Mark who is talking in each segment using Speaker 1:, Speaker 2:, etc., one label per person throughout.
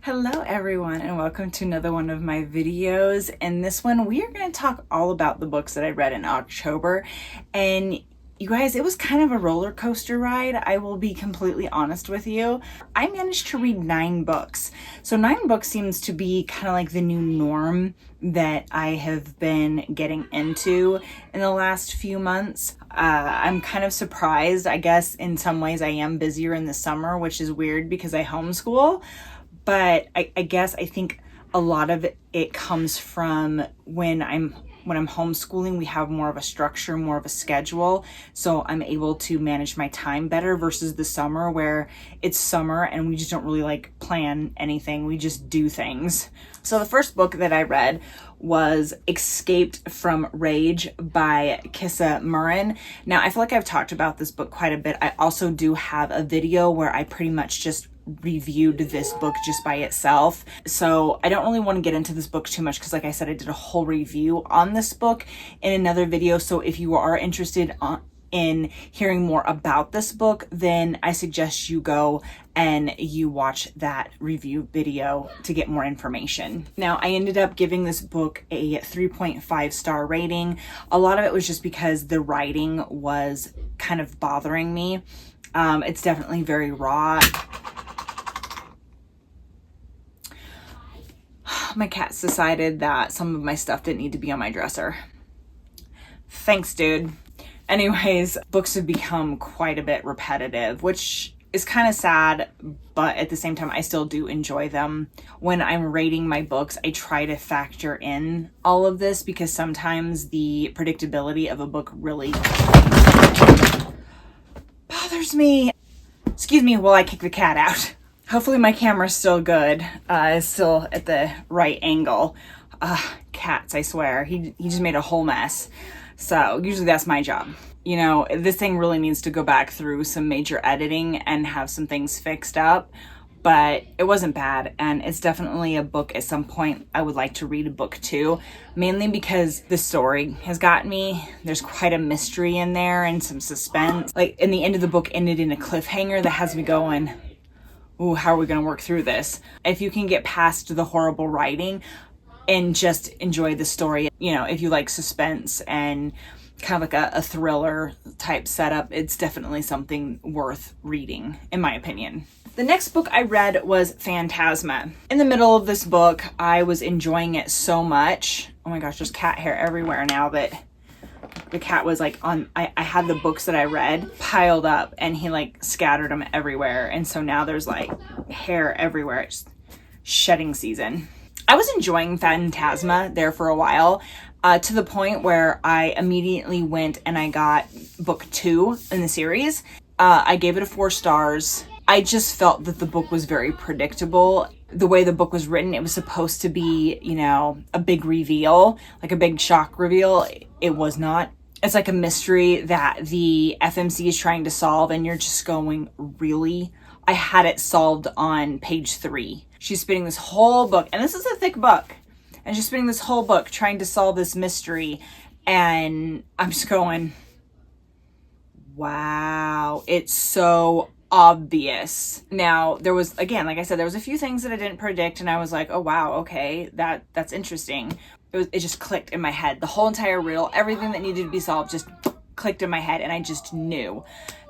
Speaker 1: Hello everyone and welcome to another one of my videos. In this one we are going to talk all about the books that I read in October, and you guys, it was kind of a roller coaster ride. I will be completely honest with you. I managed to read 9 books. So 9 books seems to be kind of like the new norm that I have been getting into in the last few months. I'm kind of surprised. I guess in some ways I am busier in the summer, which is weird because I homeschool. But I think a lot of it comes from when I'm homeschooling, we have more of a structure, more of a schedule. So I'm able to manage my time better versus the summer where it's summer and we just don't really like plan anything. We just do things. So the first book that I read was Escaped from Rage by Kissa Murren. Now, I feel like I've talked about this book quite a bit. I also do have a video where I pretty much just reviewed this book just by itself. So I don't really want to get into this book too much because like I said, I did a whole review on this book in another video. So if you are interested in hearing more about this book, then I suggest you go and you watch that review video to get more information. Now, I ended up giving this book a 3.5 star rating. A lot of it was just because the writing was kind of bothering me. It's definitely very raw. My cats decided that some of my stuff didn't need to be on my dresser. Thanks, dude. Anyways, books have become quite a bit repetitive, which is kind of sad, but at the same time, I still do enjoy them. When I'm rating my books, I try to factor in all of this because sometimes the predictability of a book really bothers me. Excuse me while I kick the cat out. Hopefully my camera's still good. It's still at the right angle. Cats, I swear. He just made a whole mess. So usually that's my job. You know, this thing really needs to go back through some major editing and have some things fixed up. But it wasn't bad, and it's definitely a book at some point I would like to read a book too, mainly because the story has got me. There's quite a mystery in there and some suspense. Like, in the end of the book ended in a cliffhanger that has me going, ooh, how are we going to work through this? If you can get past the horrible writing and just enjoy the story, you know, if you like suspense and kind of like a thriller type setup, it's definitely something worth reading, in my opinion. The next book I read was Phantasma. In the middle of this book, I was enjoying it so much. Oh my gosh, there's cat hair everywhere now that the cat was like on, I had the books that I read piled up and he like scattered them everywhere. And so now there's like hair everywhere. It's shedding season. I was enjoying Phantasma there for a while, to the point where I immediately went and I got book 2 in the series. I gave it a 4 stars. I just felt that the book was very predictable. The way the book was written, it was supposed to be, you know, a big reveal, like a big shock reveal. It was not. It's like a mystery that the FMC is trying to solve, and you're just going, really? I had it solved on page 3. She's spending this whole book, and this is a thick book, and she's spending this whole book trying to solve this mystery, and I'm just going, wow, it's so obvious. Now, there was, again, like I said, there was a few things that I didn't predict, and I was like, oh wow, okay, that's interesting. It just clicked in my head. The whole entire reel, everything that needed to be solved just clicked in my head, and I just knew.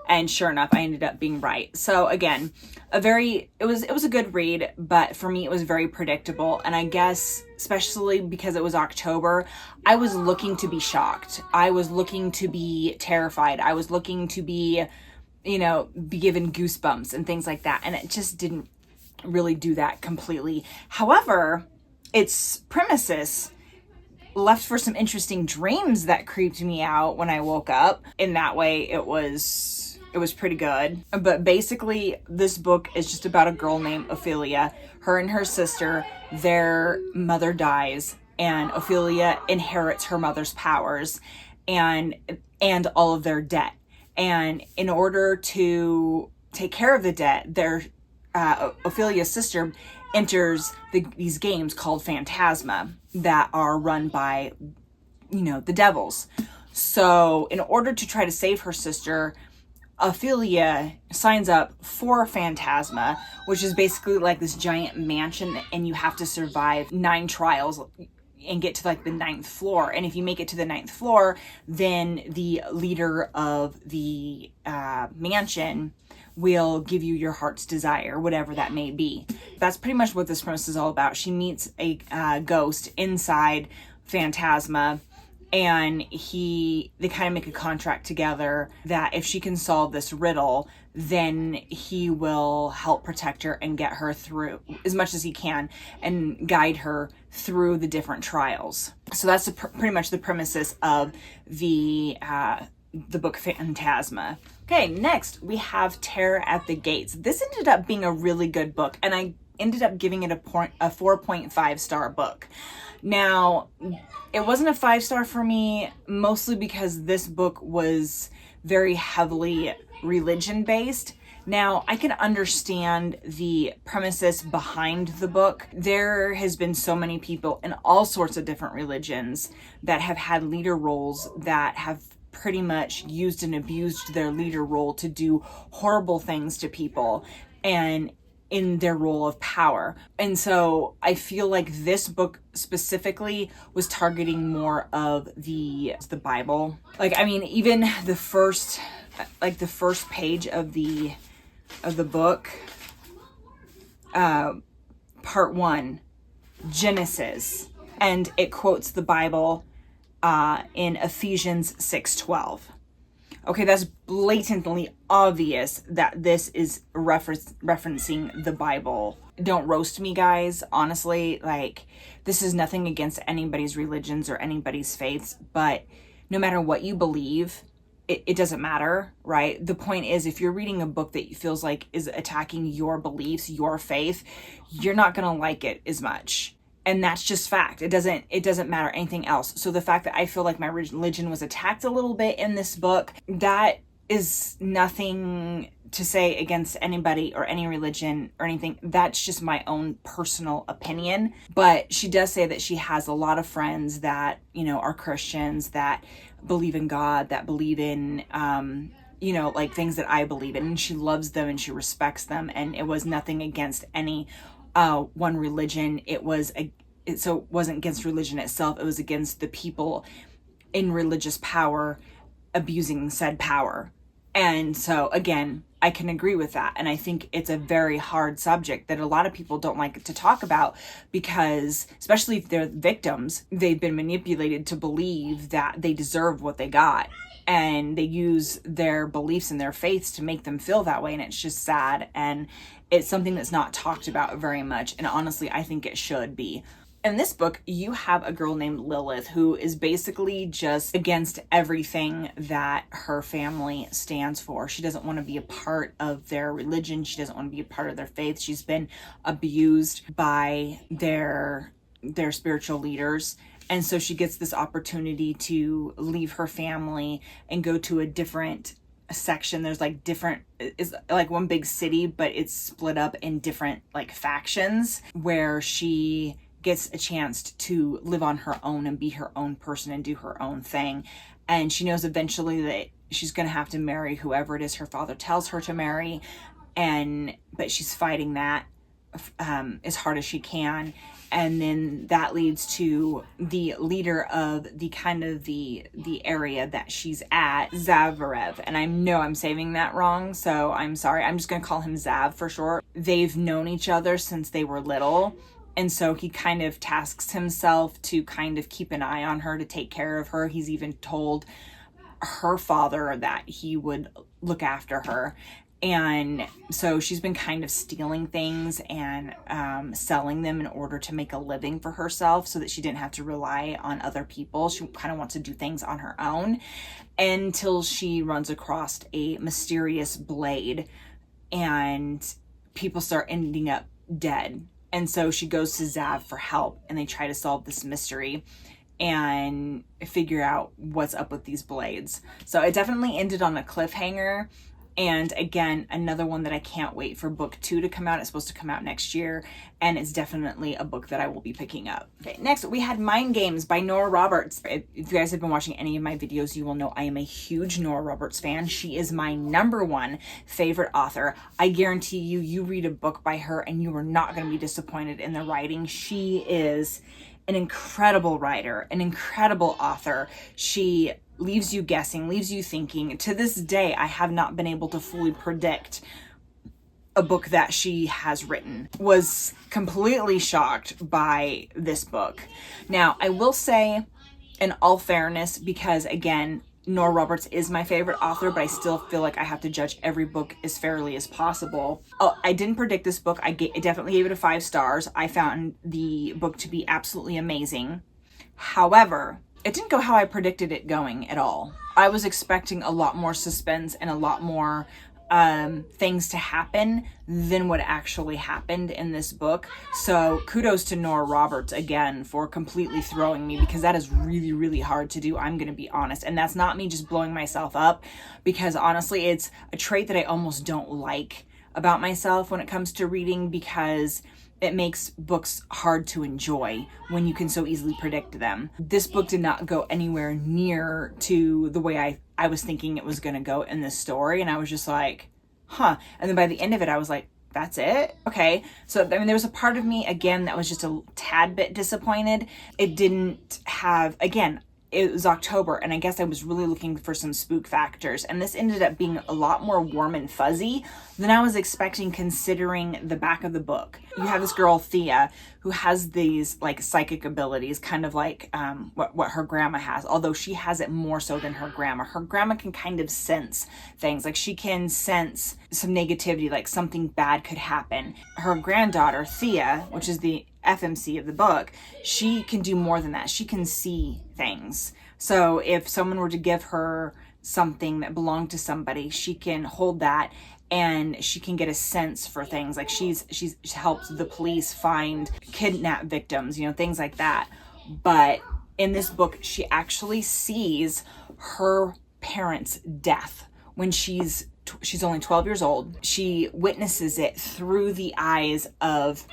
Speaker 1: And sure enough, I ended up being right. So again, it was a good read, but for me it was very predictable. And I guess, especially because it was October, I was looking to be shocked. I was looking to be terrified. I was looking to be, you know, be given goosebumps and things like that. And it just didn't really do that completely. However, its premises left for some interesting dreams that creeped me out when I woke up. In that way, it was pretty good. But basically, this book is just about a girl named Ophelia. Her and her sister, their mother dies, and Ophelia inherits her mother's powers and all of their debt. And in order to take care of the debt, Ophelia's sister enters these games called Phantasma that are run by, you know, the devils. So in order to try to save her sister, Ophelia signs up for Phantasma, which is basically like this giant mansion, and you have to survive 9 trials and get to like the 9th floor. And if you make it to the 9th floor, then the leader of the mansion will give you your heart's desire, whatever that may be. That's pretty much what this premise is all about. She meets a ghost inside Phantasma, and they kind of make a contract together that if she can solve this riddle, then he will help protect her and get her through as much as he can and guide her through the different trials. So that's pretty much the premises of the book Phantasma. Okay, next we have Terror at the Gates. This ended up being a really good book, and I ended up giving it a 4.5 star book. Now, it wasn't a 5-star for me, mostly because this book was very heavily religion based. Now, I can understand the premises behind the book. There has been so many people in all sorts of different religions that have had leader roles that have pretty much used and abused their leader role to do horrible things to people and in their role of power. And so I feel like this book specifically was targeting more of the Bible. Like, I mean, even the first page of the book, part 1, Genesis, and it quotes the Bible in Ephesians 6:12. Okay, that's blatantly obvious that this is referencing the Bible. Don't roast me, guys. Honestly, like, this is nothing against anybody's religions or anybody's faiths, but no matter what you believe, it doesn't matter, right? The point is, if you're reading a book that feels like is attacking your beliefs, your faith, you're not gonna like it as much. And that's just fact. It doesn't matter anything else. So the fact that I feel like my religion was attacked a little bit in this book, that is nothing to say against anybody or any religion or anything. That's just my own personal opinion. But she does say that she has a lot of friends that, are Christians, that believe in God, that believe in, like things that I believe in. And she loves them and she respects them. And it was nothing against any one religion. So it wasn't against religion itself. It was against the people in religious power abusing said power. And so again, I can agree with that. And I think it's a very hard subject that a lot of people don't like to talk about, because especially if they're victims, they've been manipulated to believe that they deserve what they got. And they use their beliefs and their faiths to make them feel that way. And it's just sad. And it's something that's not talked about very much. And honestly, I think it should be. In this book, you have a girl named Lilith who is basically just against everything that her family stands for. She doesn't want to be a part of their religion. She doesn't want to be a part of their faith. She's been abused by their spiritual leaders. And so she gets this opportunity to leave her family and go to a different section. There's it's like one big city, but it's split up in different like factions, where she gets a chance to live on her own and be her own person and do her own thing. And she knows eventually that she's going to have to marry whoever it is her father tells her to marry. But she's fighting that as hard as she can. And then that leads to the leader of the area that she's at, Zavarev. And I know I'm saying that wrong, so I'm sorry. I'm just going to call him Zav for short. They've known each other since they were little. And so he kind of tasks himself to kind of keep an eye on her, to take care of her. He's even told her father that he would look after her. And so she's been kind of stealing things and selling them in order to make a living for herself, so that she didn't have to rely on other people. She kind of wants to do things on her own, until she runs across a mysterious blade and people start ending up dead. And so she goes to Zav for help, and they try to solve this mystery and figure out what's up with these blades. So it definitely ended on a cliffhanger. And again, another one that I can't wait for book 2 to come out. It's supposed to come out next year, and it's definitely a book that I will be picking up. Okay, next we had Mind Games by Nora Roberts. If you guys have been watching any of my videos, you will know I am a huge Nora Roberts fan. She is my #1 favorite author. I guarantee you, you read a book by her and you are not going to be disappointed in the writing. She is an incredible writer, an incredible author. She leaves you guessing, leaves you thinking. To this day, I have not been able to fully predict a book that she has written. Was completely shocked by this book. Now, I will say, in all fairness, because again, Nora Roberts is my favorite author, but I still feel like I have to judge every book as fairly as possible. Oh, I didn't predict this book. I definitely gave it a 5 stars. I found the book to be absolutely amazing. However, it didn't go how I predicted it going at all. I was expecting a lot more suspense and a lot more things to happen than what actually happened in this book. So kudos to Nora Roberts again for completely throwing me, because that is really, really hard to do. I'm going to be honest. And that's not me just blowing myself up, because honestly, it's a trait that I almost don't like about myself when it comes to reading, because it makes books hard to enjoy when you can so easily predict them. This book did not go anywhere near to the way I was thinking it was going to go in this story. And I was just like, huh. And then by the end of it, I was like, that's it? Okay. So, I mean, there was a part of me, again, that was just a tad bit disappointed. It didn't have, again, it was October, and I guess I was really looking for some spook factors, and this ended up being a lot more warm and fuzzy than I was expecting, considering the back of the book. You have this girl, Thea, who has these like psychic abilities, kind of like what her grandma has, although she has it more so than her grandma. Her grandma can kind of sense things, like she can sense some negativity, like something bad could happen. Her granddaughter, Thea, which is the FMC of the book, she can do more than that. She can see things. So if someone were to give her something that belonged to somebody, she can hold that and she can get a sense for things. Like she's helped the police find kidnap victims, you know, things like that. But in this book, she actually sees her parents' death when she's only 12 years old. She witnesses it through the eyes of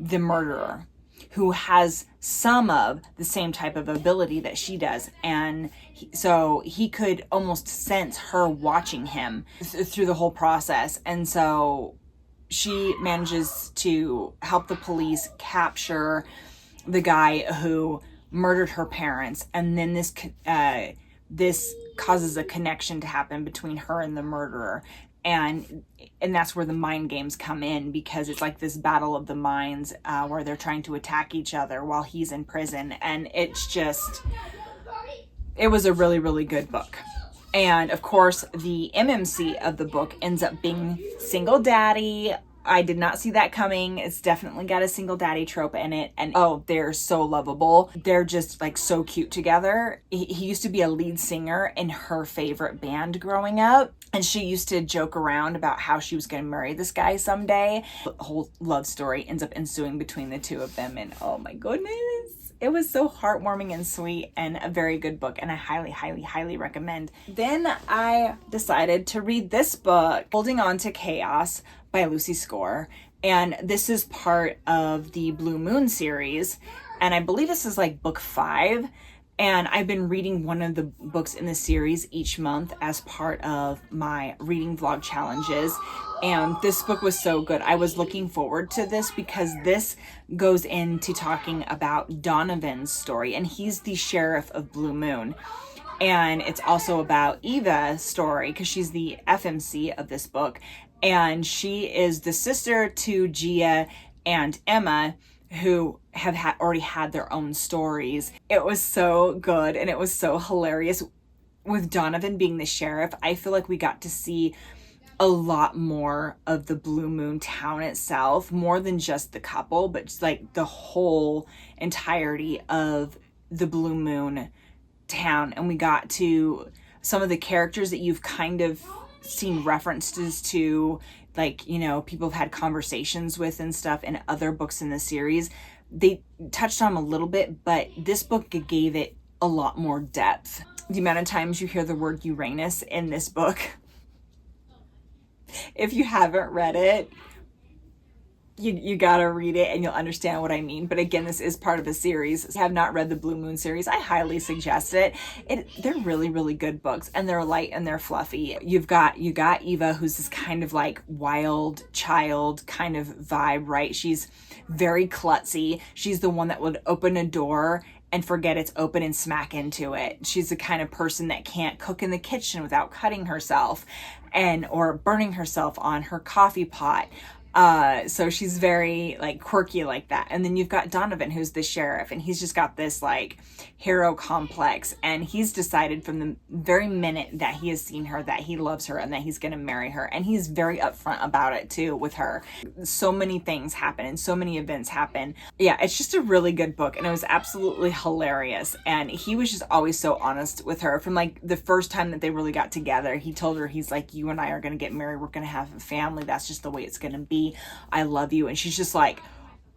Speaker 1: the murderer, who has some of the same type of ability that she does. And so he could almost sense her watching him through the whole process. And so she manages to help the police capture the guy who murdered her parents. And then this causes a connection to happen between her and the murderer. And that's where the mind games come in, because it's like this battle of the minds where they're trying to attack each other while he's in prison. And it was a really, really good book. And of course, the MMC of the book ends up being single daddy. I did not see that coming. It's definitely got a single daddy trope in it. And oh, they're so lovable. They're just like so cute together. He used to be a lead singer in her favorite band growing up. And she used to joke around about how she was going to marry this guy someday. The whole love story ends up ensuing between the two of them. And oh my goodness, it was so heartwarming and sweet, and a very good book. And I highly, highly, highly recommend. Then I decided to read this book, Holding On to Chaos by Lucy Score. And this is part of the Blue Moon series. And I believe this is like book 5. And I've been reading one of the books in the series each month as part of my reading vlog challenges. And this book was so good. I was looking forward to this because this goes into talking about Donovan's story. And he's the sheriff of Blue Moon. And it's also about Eva's story, because she's the FMC of this book. And she is the sister to Gia and Emma, who have already had their own stories. It was so good, and it was so hilarious. With Donovan being the sheriff, I feel like we got to see a lot more of the Blue Moon town itself, more than just the couple, but just like the whole entirety of the Blue Moon town. And we got to some of the characters that you've kind of seen references to, like, you know, people have had conversations with and stuff in other books in the series. They touched on them a little bit, but this book gave it a lot more depth. The amount of times you hear the word Uranus in this book, If you haven't read it, you gotta read it and you'll understand what I mean. But again, this is part of a series. If you have not read the Blue Moon series, I highly suggest it. They're really, really good books, and they're light and they're fluffy. You got Eva, who's this kind of like wild child kind of vibe, right? She's very klutzy. She's the one that would open a door and forget it's open and smack into it. She's the kind of person that can't cook in the kitchen without cutting herself or burning herself on her coffee pot. So she's very like quirky like that. And then you've got Donovan, who's the sheriff, and he's just got this like hero complex, and he's decided from the very minute that he has seen her that he loves her and that he's going to marry her. And he's very upfront about it too with her. So many things happen and so many events happen. Yeah, it's just a really good book, and it was absolutely hilarious. And he was just always so honest with her from like the first time that they really got together. He told her, he's like, you and I are going to get married. We're going to have a family. That's just the way it's going to be. I love you. And she's just like,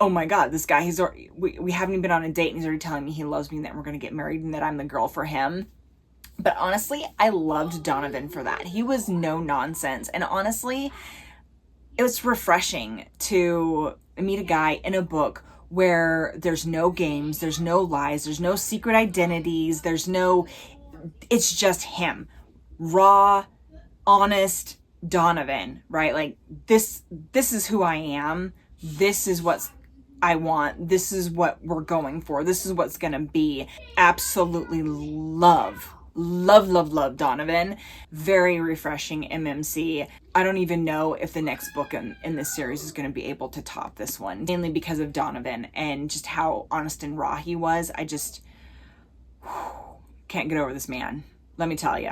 Speaker 1: oh my God, this guy, we haven't even been on a date and he's already telling me he loves me and that we're going to get married and that I'm the girl for him. But honestly, I loved Donovan for that. He was no nonsense. And honestly, it was refreshing to meet a guy in a book where there's no games, there's no lies, there's no secret identities, it's just him. Raw, honest Donovan, right? Like this is who I am. This is what I want. This is what we're going for. This is what's going to be. Absolutely love Donovan. Very refreshing MMC. I don't even know if the next book in this series is going to be able to top this one, mainly because of Donovan and just how honest and raw he was. I just can't get over this man. Let me tell you.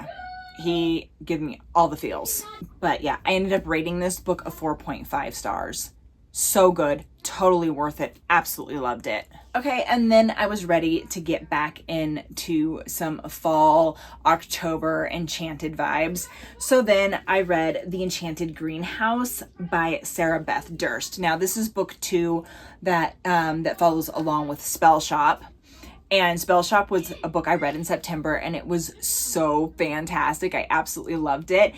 Speaker 1: He gave me all the feels. But yeah, I ended up rating this book a 4.5 stars. So good. Totally worth it. Absolutely loved it. Okay, and then I was ready to get back into some fall, October enchanted vibes. So then I read The Enchanted Greenhouse by Sarah Beth Durst. Now this is book 2 that follows along with Spell Shop. And Spell Shop was a book I read in September, and it was so fantastic. I absolutely loved it.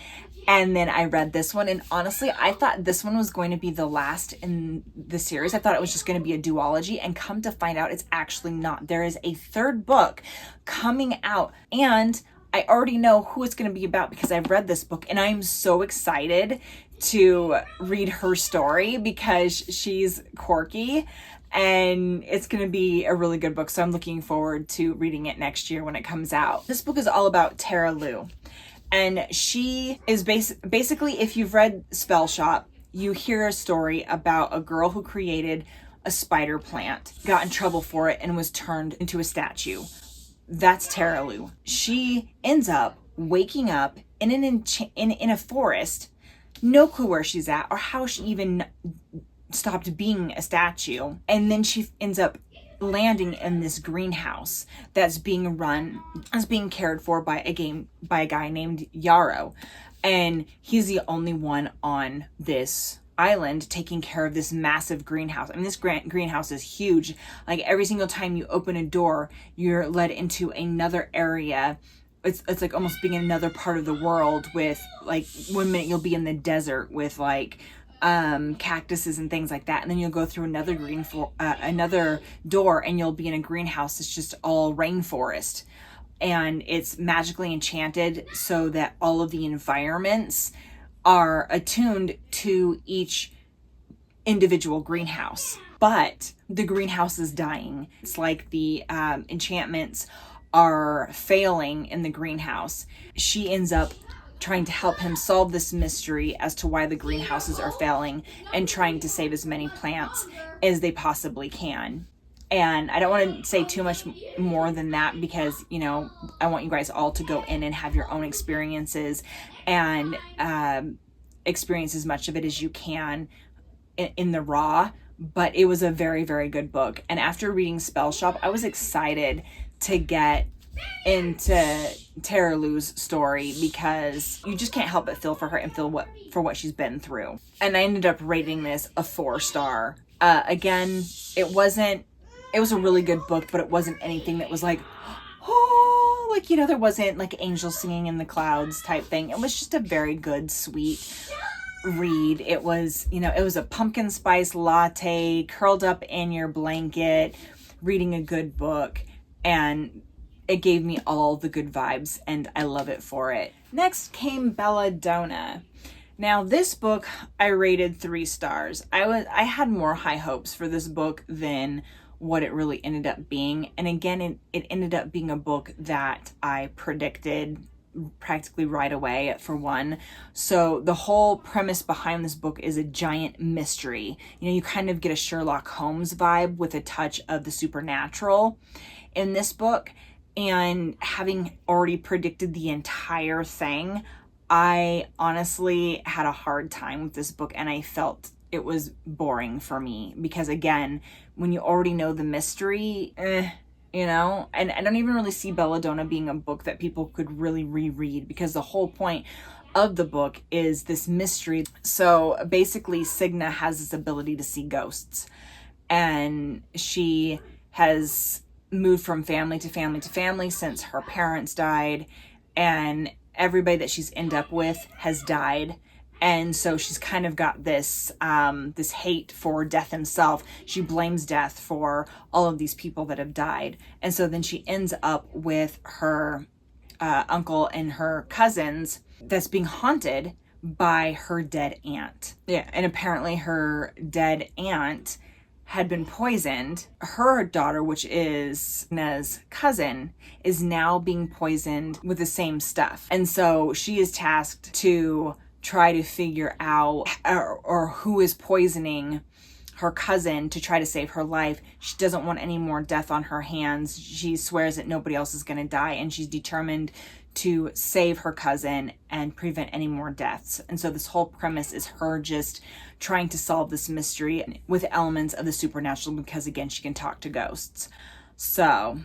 Speaker 1: And then I read this one, and honestly, I thought this one was going to be the last in the series. I thought it was just going to be a duology, and come to find out, it's actually not. There is a third book coming out, and I already know who it's going to be about because I've read this book, and I'm so excited to read her story because she's quirky. And it's going to be a really good book. So I'm looking forward to reading it next year when it comes out. This book is all about Tara Lou. And she is basically, if you've read Spell Shop, you hear a story about a girl who created a spider plant, got in trouble for it, and was turned into a statue. That's Tara Lou. She ends up waking up in a forest, no clue where she's at or how she even stopped being a statue, and then she ends up landing in this greenhouse that's being cared for by a guy named Yarrow, and he's the only one on this island taking care of this massive greenhouse. I mean, this greenhouse is huge. Like every single time you open a door, you're led into another area. It's like almost being in another part of the world with like 1 minute you'll be in the desert with like cactuses and things like that, and then you'll go through another another door and you'll be in a greenhouse that's just all rainforest, and it's magically enchanted so that all of the environments are attuned to each individual greenhouse. But the greenhouse is dying. It's like the enchantments are failing in the greenhouse. She ends up trying to help him solve this mystery as to why the greenhouses are failing and trying to save as many plants as they possibly can. And I don't want to say too much more than that because, you know, I want you guys all to go in and have your own experiences and experience as much of it as you can in the raw. But it was a very, very good book. And after reading Spell Shop, I was excited to get into Tara Lou's story because you just can't help but feel for her and feel what she's been through. And I ended up rating this a 4-star. Again, it was a really good book, but it wasn't anything that was like, oh, like, you know, there wasn't like angels singing in the clouds type thing. It was just a very good, sweet read. It was, it was a pumpkin spice latte, curled up in your blanket, reading a good book, and it gave me all the good vibes, and I love it for it. Next came Belladonna. Now this book I rated 3 stars. I had more high hopes for this book than what it really ended up being. And again, it ended up being a book that I predicted practically right away, for one. So the whole premise behind this book is a giant mystery. You kind of get a Sherlock Holmes vibe with a touch of the supernatural in this book. And having already predicted the entire thing, I honestly had a hard time with this book, and I felt it was boring for me because, again, when you already know the mystery, and I don't even really see Belladonna being a book that people could really reread, because the whole point of the book is this mystery. So basically, Signa has this ability to see ghosts, and she has moved from family to family to family since her parents died, and everybody that she's ended up with has died. And so she's kind of got this this hate for Death himself. She blames Death for all of these people that have died. And so then she ends up with her uncle and her cousins that's being haunted by her dead aunt. Yeah, and apparently her dead aunt had been poisoned. Her daughter, which is Signa's cousin, is now being poisoned with the same stuff. And so she is tasked to try to figure out or who is poisoning her cousin to try to save her life. She doesn't want any more death on her hands. She swears that nobody else is going to die, and she's determined to save her cousin and prevent any more deaths. And so this whole premise is her just trying to solve this mystery with elements of the supernatural, because again, she can talk to ghosts. So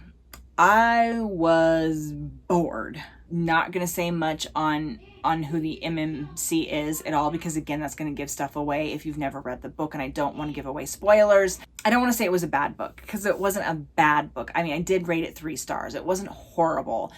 Speaker 1: I was bored. Not going to say much on who the MMC is at all, because again, that's going to give stuff away if you've never read the book, and I don't want to give away spoilers. I don't want to say it was a bad book, because it wasn't a bad book. I mean, I did rate it 3 stars. It wasn't horrible.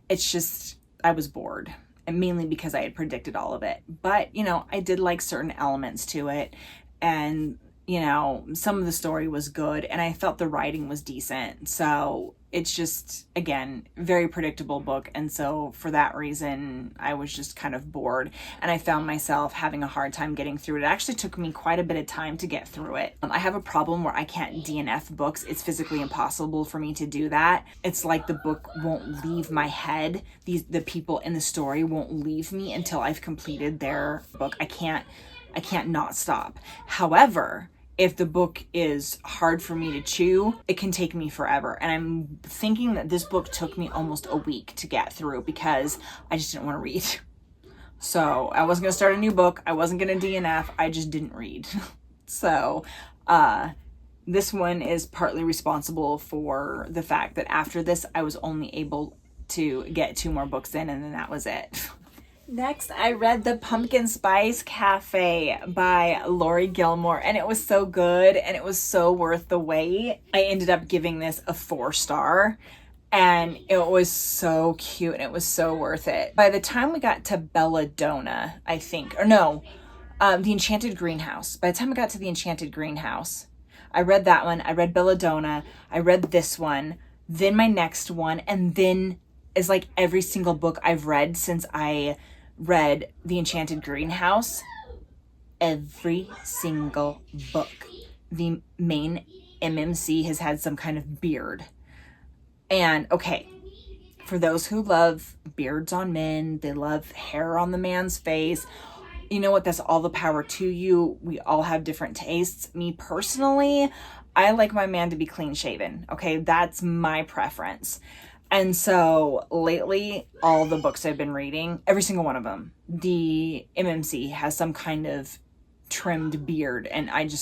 Speaker 1: It's just, I was bored, and mainly because I had predicted all of it. But, I did like certain elements to it, and, some of the story was good, and I felt the writing was decent. So it's just, again, very predictable book. And so for that reason, I was just kind of bored, and I found myself having a hard time getting through it. It actually took me quite a bit of time to get through it. I have a problem where I can't DNF books. It's physically impossible for me to do that. It's like the book won't leave my head. The people in the story won't leave me until I've completed their book. I can't not stop. However, if the book is hard for me to chew, it can take me forever. And I'm thinking that this book took me almost a week to get through, because I just didn't want to read. So I wasn't going to start a new book. I wasn't going to DNF. I just didn't read. So this one is partly responsible for the fact that after this, I was only able to get 2 more books in, and then that was it. Next, I read The Pumpkin Spice Cafe by Laurie Gilmore, and it was so good, and it was so worth the wait. I ended up giving this a 4 star, and it was so cute, and it was so worth it. By the time we got to Belladonna, I think, or no, The Enchanted Greenhouse. By the time I got to The Enchanted Greenhouse, I read that one, I read Belladonna, I read this one, then my next one, and then is like every single book I've read since I read The Enchanted Greenhouse. Every single book, the main MMC has had some kind of beard. And okay, for those who love beards on men, they love hair on the man's face, you know what, that's all the power to you. We all have different tastes. Me personally, I like my man to be clean shaven. Okay, that's my preference. And so lately, all the books I've been reading, every single one of them, the MMC has some kind of trimmed beard. And you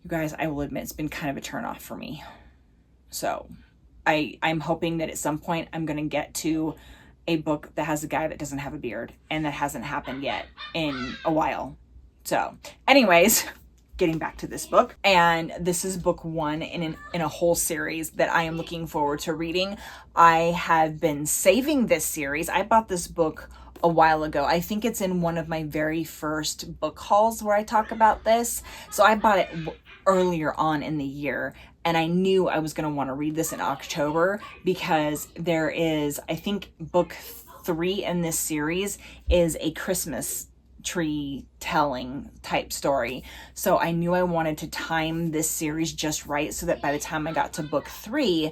Speaker 1: guys, I will admit, it's been kind of a turnoff for me. So I'm hoping that at some point I'm going to get to a book that has a guy that doesn't have a beard. And that hasn't happened yet in a while. So anyways, getting back to this book, and this is book 1 in a whole series that I am looking forward to reading. I have been saving this series. I bought this book a while ago. I think it's in one of my very first book hauls where I talk about this. So I bought it earlier on in the year, and I knew I was going to want to read this in October because there is, I think, book 3 in this series is a Christmas tree telling type story. So I knew I wanted to time this series just right so that by the time I got to book 3,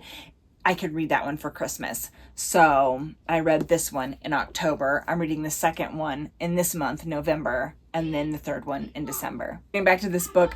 Speaker 1: I could read that one for Christmas. So I read this one in October. I'm reading the second one in this month, November, and then the third one in December. Getting back to this book,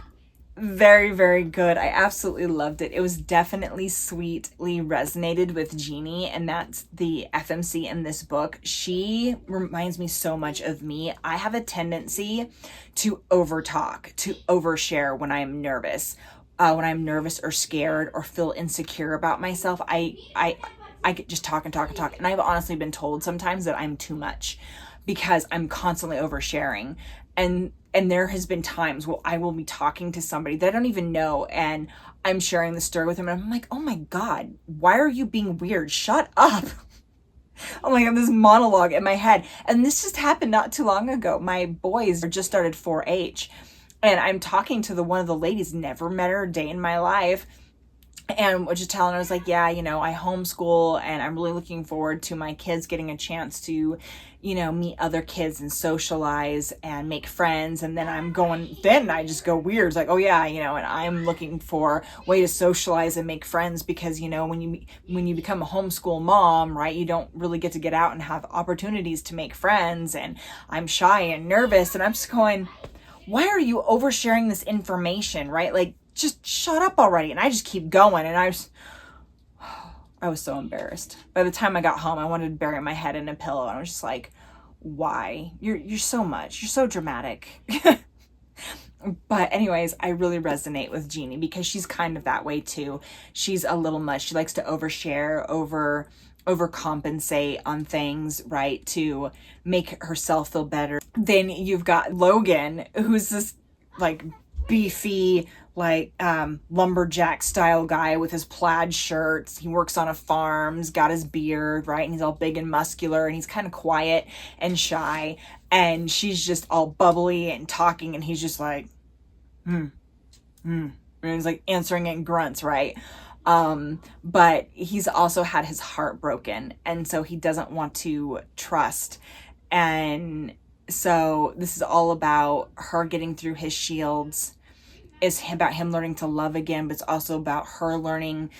Speaker 1: very, very good. I absolutely loved it. It was definitely sweetly resonated with Jeannie, and that's the FMC in this book. She reminds me so much of me. I have a tendency to overtalk, to overshare when I'm nervous. When I'm nervous or scared or feel insecure about myself, I could just talk and talk and talk. And I've honestly been told sometimes that I'm too much because I'm constantly oversharing. And there has been times where I will be talking to somebody that I don't even know, and I'm sharing the story with them, and I'm like, oh my God, why are you being weird? Shut up. I'm like, I have this monologue in my head. And this just happened not too long ago. My boys just started 4-H. And I'm talking to one of the ladies, never met her a day in my life. And was just telling her, I was like, yeah, I homeschool, and I'm really looking forward to my kids getting a chance to, meet other kids and socialize and make friends. And then I just go weird. It's like, oh yeah, and I'm looking for a way to socialize and make friends because, when you become a homeschool mom, right, you don't really get to get out and have opportunities to make friends. And I'm shy and nervous, and I'm just going, why are you oversharing this information, right? Like, just shut up already. And I just keep going. And I was so embarrassed. By the time I got home, I wanted to bury my head in a pillow. And I was just like, why? You're so much. You're so dramatic. But anyways, I really resonate with Jeannie because she's kind of that way too. She's a little much. She likes to overshare, overcompensate on things, right, to make herself feel better. Then you've got Logan, who's this like beefy, like lumberjack style guy with his plaid shirts. He works on a farm, he's got his beard, right, and he's all big and muscular, and he's kind of quiet and shy, and she's just all bubbly and talking, and he's just like and he's like answering in grunts, right? But he's also had his heart broken, and so he doesn't want to trust. And so this is all about her getting through his shields. It's about him learning to love again, but it's also about her learning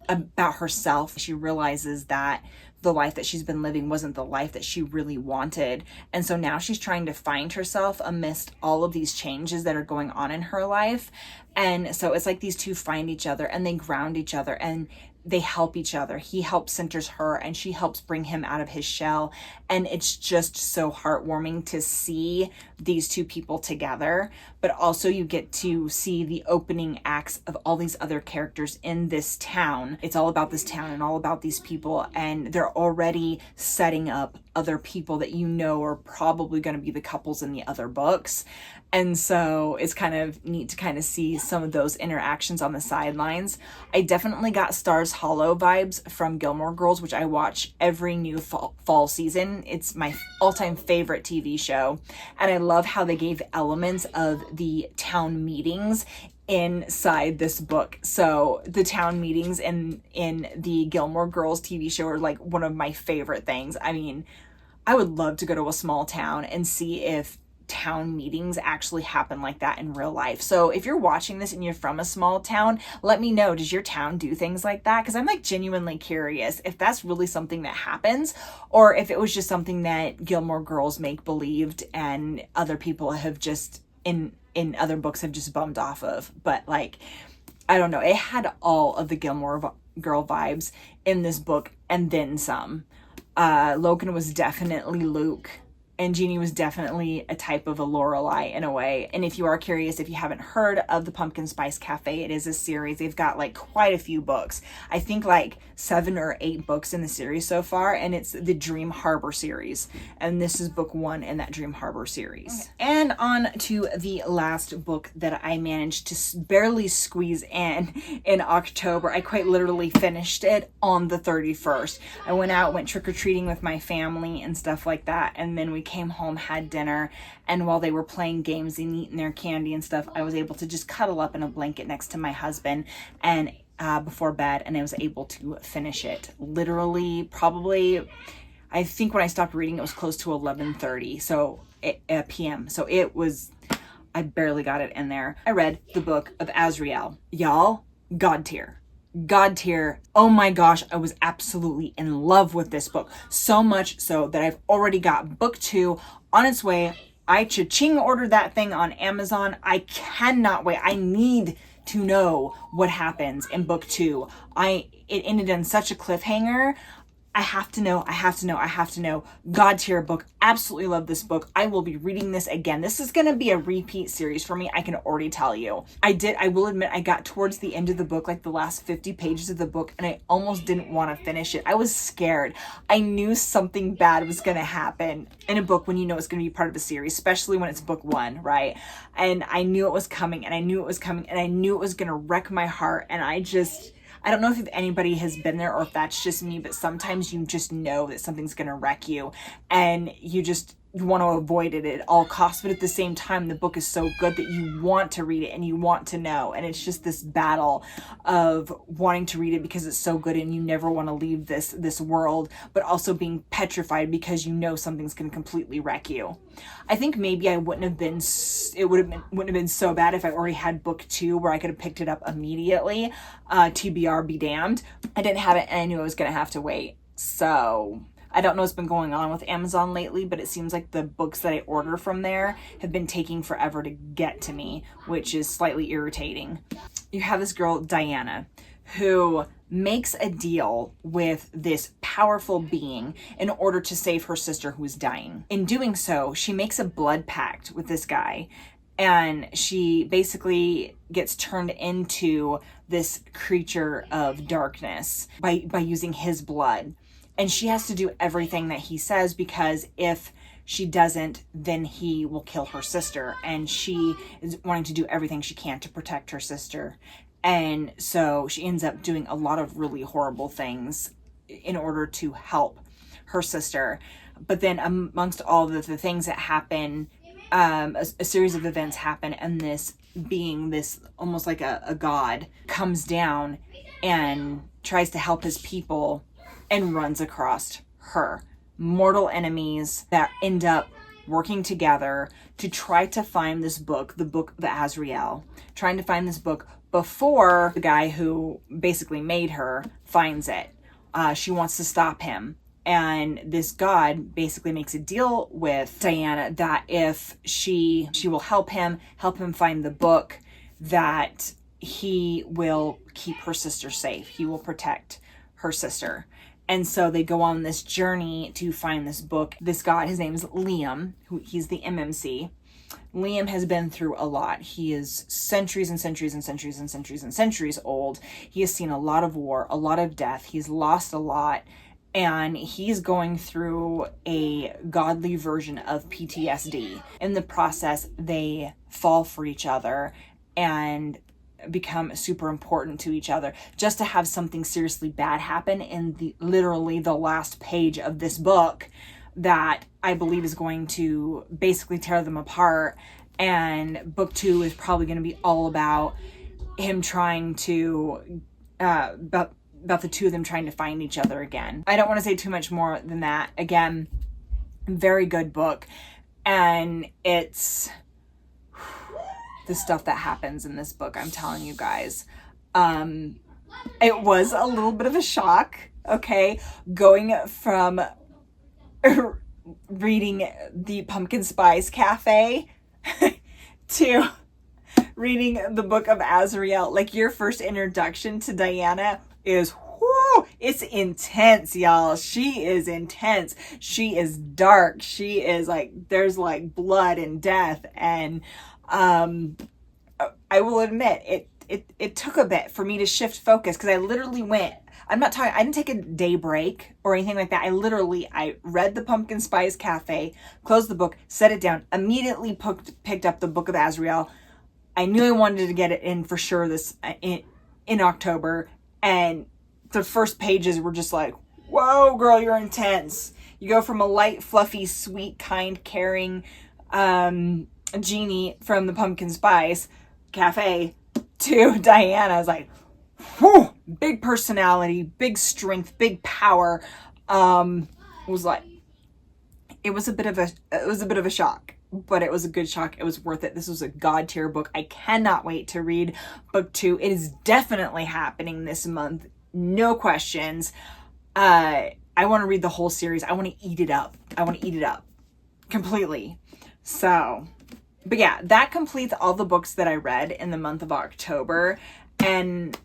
Speaker 1: about herself. She realizes that the life that she's been living wasn't the life that she really wanted. And so now she's trying to find herself amidst all of these changes that are going on in her life. And so it's like these two find each other and they ground each other and they help each other. He helps centers her and she helps bring him out of his shell. And it's just so heartwarming to see these two people together, but also you get to see the opening acts of all these other characters in this town. It's all about this town and all about these people, and they're already setting up other people that are probably going to be the couples in the other books. And so it's kind of neat to kind of see some of those interactions on the sidelines. I definitely got Stars Hollow vibes from Gilmore Girls, which I watch every new fall season. It's my all-time favorite TV show. And I love how they gave elements of the town meetings inside this book. So the town meetings in the Gilmore Girls TV show are like one of my favorite things. I mean, I would love to go to a small town and see if town meetings actually happen like that in real life. So if you're watching this and you're from a small town, let me know, does your town do things like that? Because I'm like genuinely curious if that's really something that happens, or if it was just something that Gilmore Girls make believed and other people have just in other books have just bummed off of. But like, I don't know, it had all of the Gilmore Girl vibes in this book and then some. Logan was definitely Luke And Jeannie was definitely a type of a Lorelai in a way. And if you are curious, if you haven't heard of the Pumpkin Spice Cafe, it is a series. They've got like quite a few books. I think like 7 or 8 books in the series so far, and it's the Dream Harbor series. And this is book 1 in that Dream Harbor series. And on to the last book that I managed to barely squeeze in October. I quite literally finished it on the 31st. I went trick-or-treating with my family and stuff like that, and then we came home, had dinner, and while they were playing games and eating their candy and stuff, I was able to just cuddle up in a blanket next to my husband and before bed, and I was able to finish it. Literally, probably, I think when I stopped reading, it was close to 11:30 p.m. So it was, I barely got it in there. I read the Book of Azriel. Y'all, God tier. God tier. Oh my gosh, I was absolutely in love with this book. So much so that I've already got book 2 on its way. I cha-ching ordered that thing on Amazon. I cannot wait. I need to know what happens in book 2. It ended in such a cliffhanger. I have to know. God tier book. Absolutely love this book. I will be reading this again. This is going to be a repeat series for me. I can already tell you. I will admit, I got towards the end of the book, like the last 50 pages of the book, and I almost didn't want to finish it. I was scared. I knew something bad was going to happen in a book when you know it's going to be part of a series, especially when it's book 1, right? And I knew it was coming, and I knew it was going to wreck my heart, and I don't know if anybody has been there or if that's just me, but sometimes you just know that something's going to wreck you and you want to avoid it at all costs. But at the same time, the book is so good that you want to read it and you want to know. And it's just this battle of wanting to read it because it's so good and you never want to leave this world, but also being petrified because you know something's going to completely wreck you. I think maybe it wouldn't have been so bad if I already had book 2 where I could have picked it up immediately. TBR be damned. I didn't have it and I knew I was going to have to wait. So I don't know what's been going on with Amazon lately, but it seems like the books that I order from there have been taking forever to get to me, which is slightly irritating. You have this girl, Diana, who makes a deal with this powerful being in order to save her sister who is dying. In doing so, she makes a blood pact with this guy, and she basically gets turned into this creature of darkness by using his blood. And she has to do everything that he says, because if she doesn't, then he will kill her sister. And she is wanting to do everything she can to protect her sister. And so she ends up doing a lot of really horrible things in order to help her sister. But then amongst all the things that happen, a series of events happen, and this being, this almost like a god, comes down and tries to help his people and runs across her. Mortal enemies that end up working together to try to find this book, the Book of Azriel, trying to find this book before the guy who basically made her finds it. She wants to stop him. And this god basically makes a deal with Diana that if she will help him find the book, that he will keep her sister safe. He will protect her sister. And so they go on this journey to find this book. This god, his name is Liam, he's the MMC. Liam has been through a lot. He is centuries and centuries and centuries and centuries and centuries old. He has seen a lot of war, a lot of death. He's lost a lot. And he's going through a godly version of PTSD. In the process, they fall for each other and become super important to each other, just to have something seriously bad happen in literally the last page of this book that I believe is going to basically tear them apart. And book 2 is probably going to be all about him trying to about the two of them trying to find each other again. I don't want to say too much more than that. Again, very good book, and it's the stuff that happens in this book, I'm telling you guys. It was a little bit of a shock, okay? Going from reading the Pumpkin Spice Cafe to reading the Book of Azriel. Like, your first introduction to Diana is, whoo, it's intense, y'all. She is intense. She is dark. She is like, there's like blood and death. And I will admit it took a bit for me to shift focus, because I literally went, I'm not talking, I didn't take a day break or anything like that. I read the Pumpkin Spice Cafe, closed the book, set it down, immediately picked up the Book of Azriel. I knew I wanted to get it in for sure this in October, and the first pages were just like, whoa, girl, you're intense. You go from a light, fluffy, sweet, kind, caring Jeannie from the Pumpkin Spice Cafe to Diana. I was like, whew, big personality, big strength, big power. It was a bit of a shock, but it was a good shock. It was worth it. This was a god tier book. I cannot wait to read book 2. It is definitely happening this month. No questions. I want to read the whole series. I want to eat it up. Completely. So, but yeah, that completes all the books that I read in the month of October, and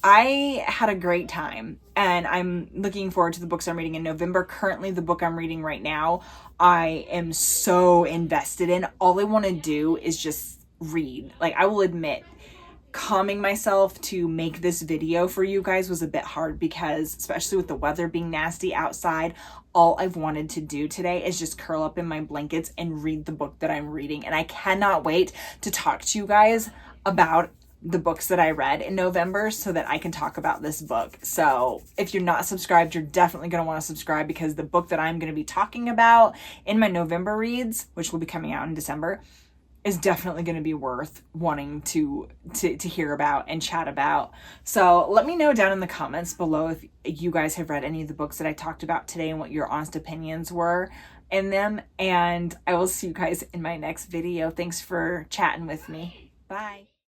Speaker 1: I had a great time, and I'm looking forward to the books I'm reading in November. Currently, the book I'm reading right now, I am so invested in. All I want to do is just read. Like, I will admit, calming myself to make this video for you guys was a bit hard, because especially with the weather being nasty outside, all I've wanted to do today is just curl up in my blankets and read the book that I'm reading. And I cannot wait to talk to you guys about the books that I read in November so that I can talk about this book. So if you're not subscribed, you're definitely going to want to subscribe, because the book that I'm going to be talking about in my November reads, which will be coming out in December, is definitely going to be worth wanting to hear about and chat about. So let me know down in the comments below if you guys have read any of the books that I talked about today and what your honest opinions were in them. And I will see you guys in my next video. Thanks for chatting with me. Bye.